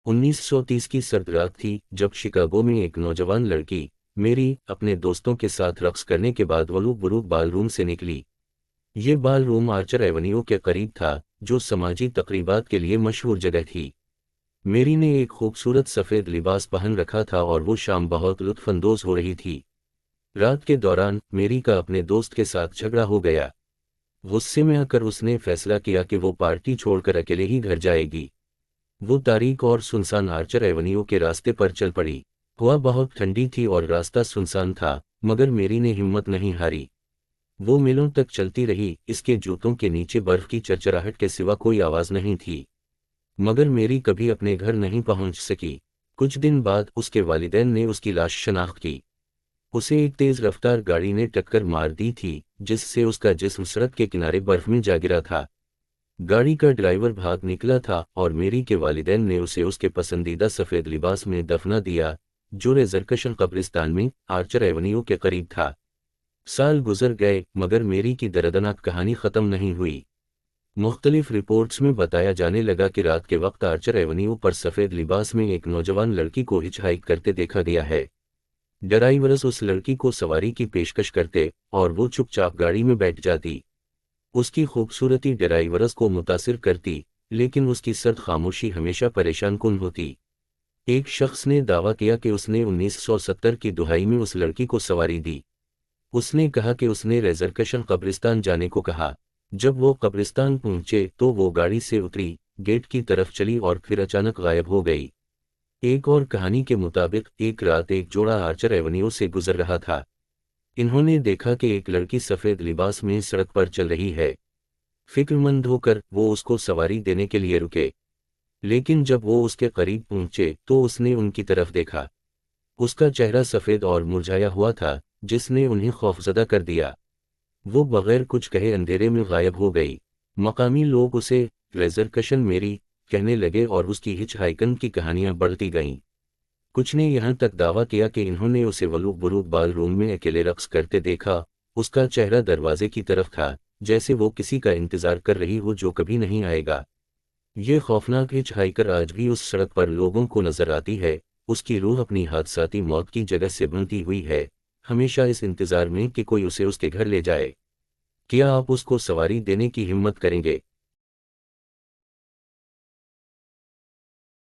1930 की सर्द रात थी जब शिकागो में एक नौजवान लड़की मेरी अपने दोस्तों के साथ रक्स करने के बाद वलूब बालरूम से निकली। ये बालरूम आर्चर एवेन्यू के करीब था, जो समाजी तकरीबात के लिए मशहूर जगह थी। मेरी ने एक खूबसूरत सफ़ेद लिबास पहन रखा था और वो शाम बहुत लुत्फानंदोज हो रही थी। रात के दौरान मेरी का अपने दोस्त के साथ झगड़ा हो गया। गुस्से में आकर उसने फैसला किया कि वो पार्टी छोड़कर अकेले ही घर जाएगी। वो तारीख और सुनसान आर्चर एवेन्यू के रास्ते पर चल पड़ी। हवा बहुत ठंडी थी और रास्ता सुनसान था, मगर मेरी ने हिम्मत नहीं हारी। वो मीलों तक चलती रही, इसके जूतों के नीचे बर्फ की चरचराहट के सिवा कोई आवाज नहीं थी। मगर मेरी कभी अपने घर नहीं पहुंच सकी। कुछ दिन बाद उसके वालिदैन ने उसकी लाश शनाख्त की। उसे एक तेज रफ्तार गाड़ी ने टक्कर मार दी थी, जिससे उसका जिस्म सड़क के किनारे बर्फ में जा गिरा था। गाड़ी का ड्राइवर भाग निकला था और मेरी के वालिदैन ने उसे उसके पसंदीदा सफ़ेद लिबास में दफना दिया, जो रेजरकशन कब्रिस्तान में आर्चर एवेन्यू के करीब था। साल गुजर गए, मगर मेरी की दर्दनाक कहानी ख़त्म नहीं हुई। मुख्तलिफ रिपोर्ट्स में बताया जाने लगा कि रात के वक्त आर्चर एवेन्यू पर सफ़ेद लिबास में एक नौजवान लड़की को हिचहाइक करते देखा गया है। ड्राइवर्स उस लड़की को सवारी की पेशकश करते और वो चुपचाप गाड़ी में बैठ जाती। उसकी खूबसूरती ड्राइवर्स को मुतासिर करती, लेकिन उसकी सर्द खामोशी हमेशा परेशान कुन होती। एक शख्स ने दावा किया कि उसने 1970 की दुहाई में उस लड़की को सवारी दी। उसने कहा कि उसने रेजरकशन कब्रिस्तान जाने को कहा। जब वो कब्रिस्तान पहुंचे तो वो गाड़ी से उतरी, गेट की तरफ चली और फिर अचानक गायब हो गई। एक और कहानी के मुताबिक एक रात एक जोड़ा आर्चर एवेन्यू से गुजर रहा था। इन्होंने देखा कि एक लड़की सफ़ेद लिबास में सड़क पर चल रही है। फिक्रमंद होकर वो उसको सवारी देने के लिए रुके, लेकिन जब वो उसके करीब पहुंचे तो उसने उनकी तरफ देखा। उसका चेहरा सफ़ेद और मुरझाया हुआ था, जिसने उन्हें खौफजदा कर दिया। वो बगैर कुछ कहे अंधेरे में गायब हो गई। मकामी लोग उसे रेजरकशन मेरी कहने लगे और उसकी हिचहाइकन की कहानियां बढ़ती गईं। कुछ ने यहाँ तक दावा किया कि इन्होंने उसे वलूब बाल रूम में अकेले रक्स करते देखा। उसका चेहरा दरवाजे की तरफ था, जैसे वो किसी का इंतजार कर रही हो जो कभी नहीं आएगा। ये खौफनाक हिचहाइकर आज भी उस सड़क पर लोगों को नजर आती है। उसकी रूह अपनी हादसाती मौत की जगह से बंधी हुई है, हमेशा इस इंतजार में कि कोई उसे उसके घर ले जाए। क्या आप उसको सवारी देने की हिम्मत करेंगे?